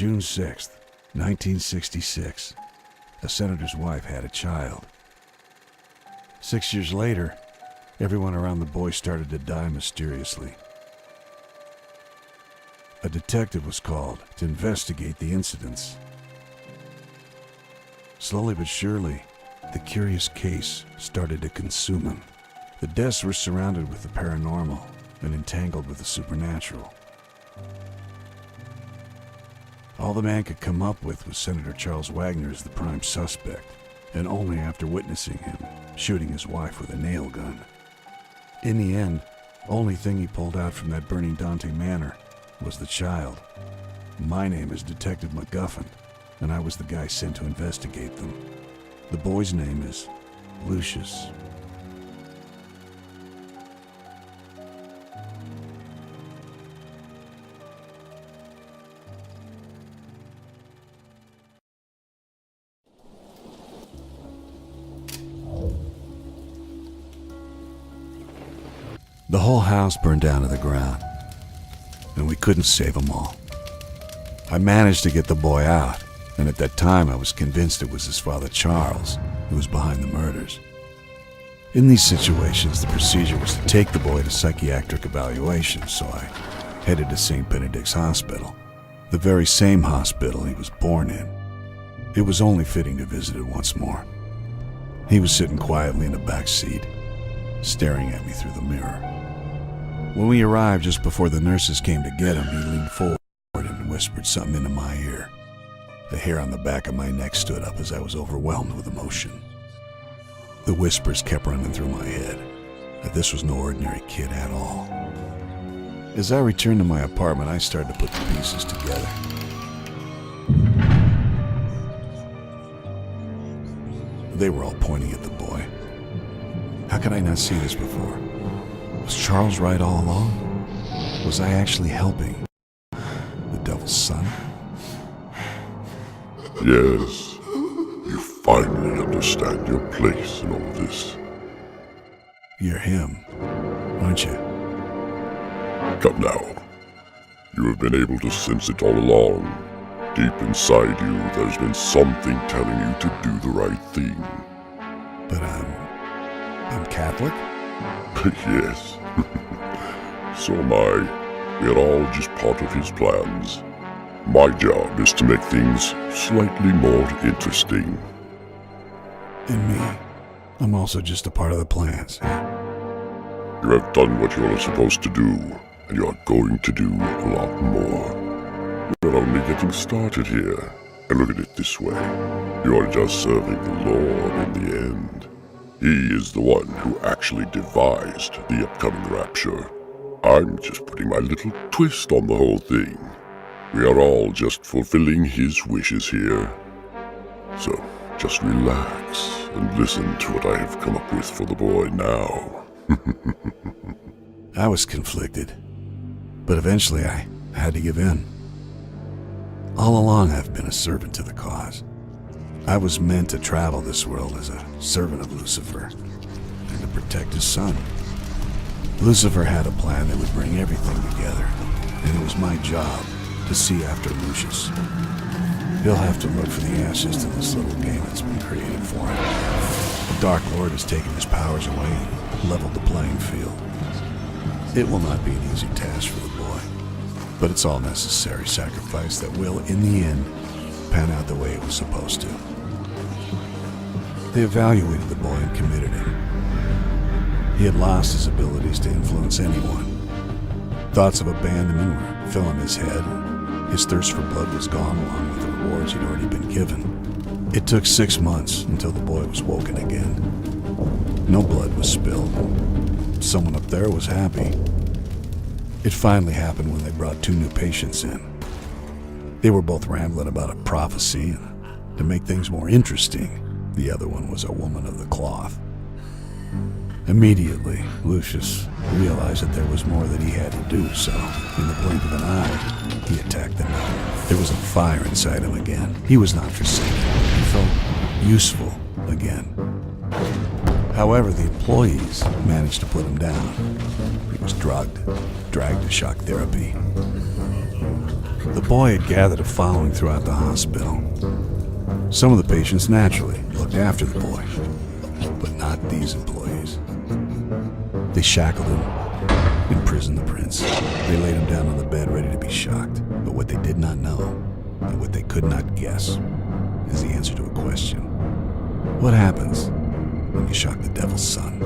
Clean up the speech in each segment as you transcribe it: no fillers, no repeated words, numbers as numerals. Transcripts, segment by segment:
June 6th, 1966. A senator's wife had a child. 6 years later, everyone around the boy started to die mysteriously. A detective was called to investigate the incidents. Slowly but surely, the curious case started to consume him. The deaths were surrounded with the paranormal and entangled with the supernatural. All the man could come up with was Senator Charles Wagner as the prime suspect, and only after witnessing him shooting his wife with a nail gun. In the end, only thing he pulled out from that burning Dante manor was the child. My name is Detective MacGuffin, and I was the guy sent to investigate them. The boy's name is Lucius. The whole house burned down to the ground, and we couldn't save them all. I managed to get the boy out, and at that time I was convinced it was his father Charles who was behind the murders. In these situations, the procedure was to take the boy to psychiatric evaluation, so I headed to St. Benedict's Hospital, the very same hospital he was born in. It was only fitting to visit it once more. He was sitting quietly in the back seat, staring at me through the mirror. When we arrived just before the nurses came to get him, he leaned forward and whispered something into my ear. The hair on the back of my neck stood up as I was overwhelmed with emotion. The whispers kept running through my head that this was no ordinary kid at all. As I returned to my apartment, I started to put the pieces together. They were all pointing at the boy. How could I not see this before? Was Charles right all along? Was I actually helping the devil's son? Yes, you finally understand your place in all this. You're him, aren't you? Come now. You have been able to sense it all along. Deep inside you, there's been something telling you to do the right thing. But I'm Catholic? Yes. So am I. We are all just part of his plans. My job is to make things slightly more interesting. And me. I'm also just a part of the plans. You have done what you are supposed to do, and you are going to do a lot more. We're only getting started here. And look at it this way. You are just serving the Lord in the end. He is the one who actually devised the upcoming rapture. I'm just putting my little twist on the whole thing. We are all just fulfilling his wishes here. So, just relax and listen to what I have come up with for the boy now. I was conflicted, but eventually I had to give in. All along I've been a servant to the cause. I was meant to travel this world as a servant of Lucifer and to protect his son. Lucifer had a plan that would bring everything together, and it was my job to see after Lucius. He'll have to look for the answers to this little game that's been created for him. The Dark Lord has taken his powers away and leveled the playing field. It will not be an easy task for the boy, but it's all necessary sacrifice that will, in the end, pan out the way it was supposed to. They evaluated the boy and committed him. He had lost his abilities to influence anyone. Thoughts of abandonment were filling his head. His thirst for blood was gone along with the rewards he'd already been given. It took 6 months until the boy was woken again. No blood was spilled. Someone up there was happy. It finally happened when they brought 2 new patients in. They were both rambling about a prophecy, and to make things more interesting, the other one was a woman of the cloth. Immediately, Lucius realized that there was more that he had to do, so in the blink of an eye, he attacked them. There was a fire inside him again. He was not forsaken. He felt useful again. However, the employees managed to put him down. He was drugged, dragged to shock therapy. The boy had gathered a following throughout the hospital. Some of the patients naturally looked after the boy, but not these employees. They shackled him, imprisoned the prince. They laid him down on the bed ready to be shocked. But what they did not know, and what they could not guess, is the answer to a question. What happens when you shock the devil's son?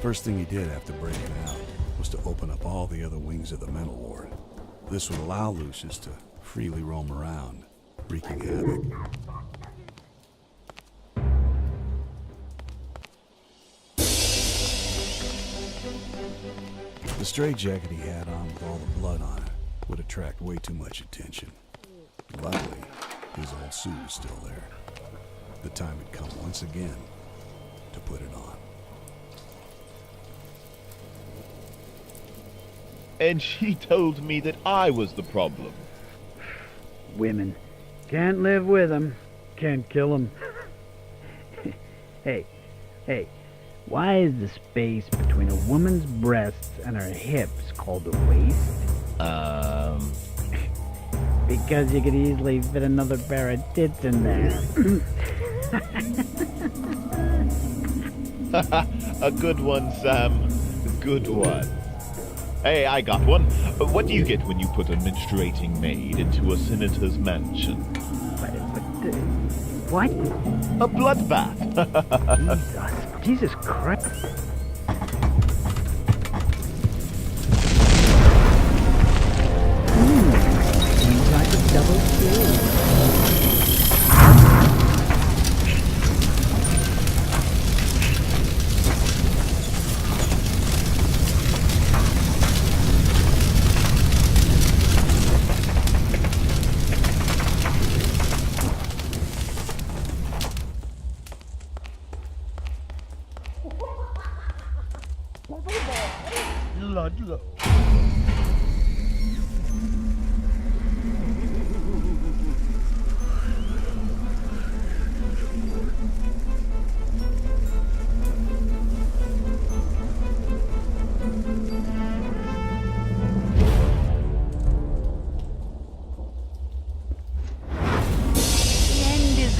First thing he did after breaking out was to open up all the other wings of the mental ward. This would allow Lucius to freely roam around. wreaking havoc. The straitjacket he had on with all the blood on it would attract way too much attention. Luckily, his old suit was still there. The time had come once again to put it on. And she told me that I was the problem. Women. Can't live with them. Can't kill them. Hey, why is the space between a woman's breasts and her hips called a waist? Because you could easily fit another pair of tits in there. A good one, Sam. A good one. Hey, I got one. What do you get when you put a menstruating maid into a senator's mansion? What? A bloodbath. Jesus Christ. Seems like a double kill. Ludlow.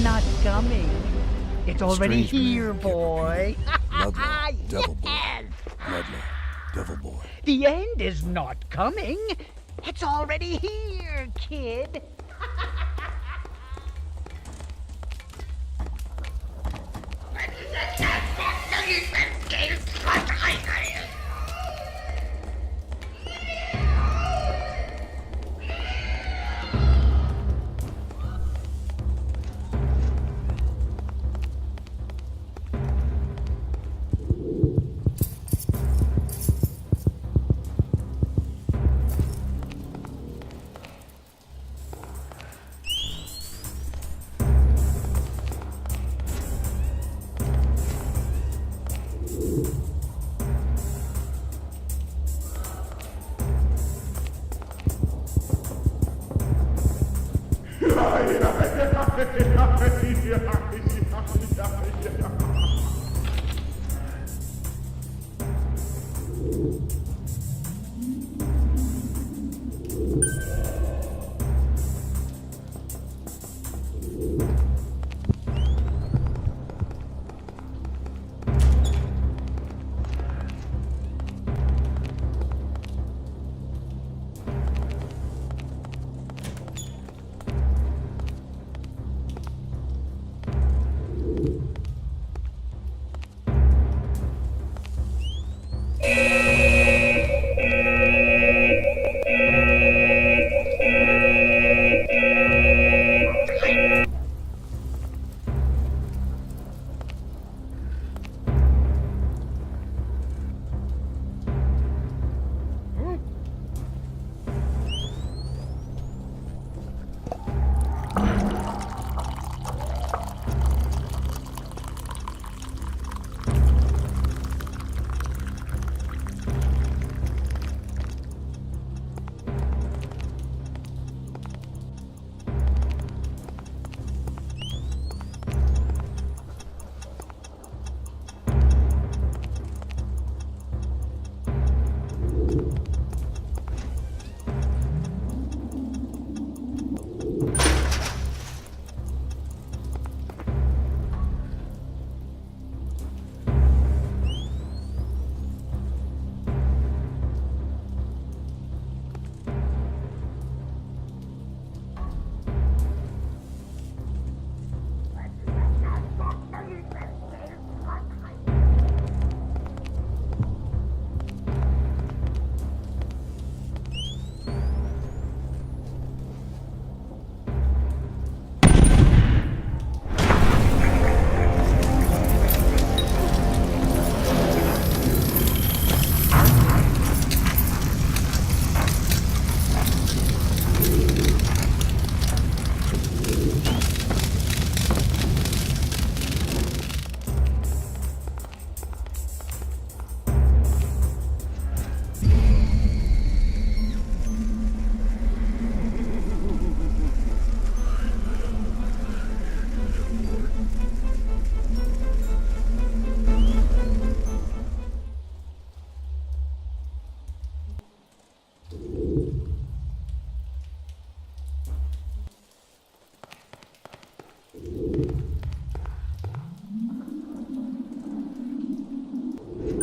Not coming. It's already Strange here, man, boy. Ludlow, devil boy. Yes. Ludlow, devil boy. The end is not coming. It's already here, kid. The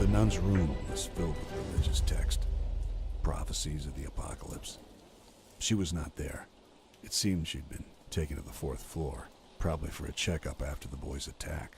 nun's room was filled with religious text, prophecies of the apocalypse. She was not there. It seemed she'd been taken to the 4th floor, probably for a checkup after the boys' attack.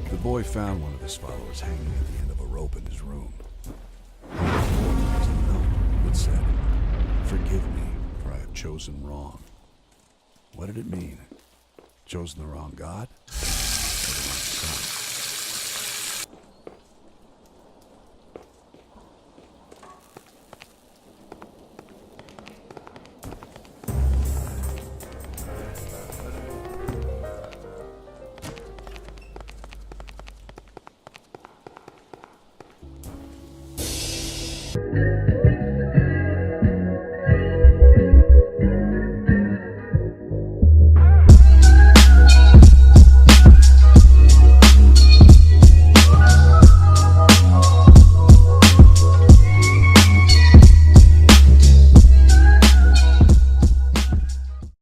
The boy found one of his followers hanging at the end of a rope in his room. On the floor was a note that said, "Forgive me, for I have chosen wrong." What did it mean? Chosen the wrong god? Or the wrong son?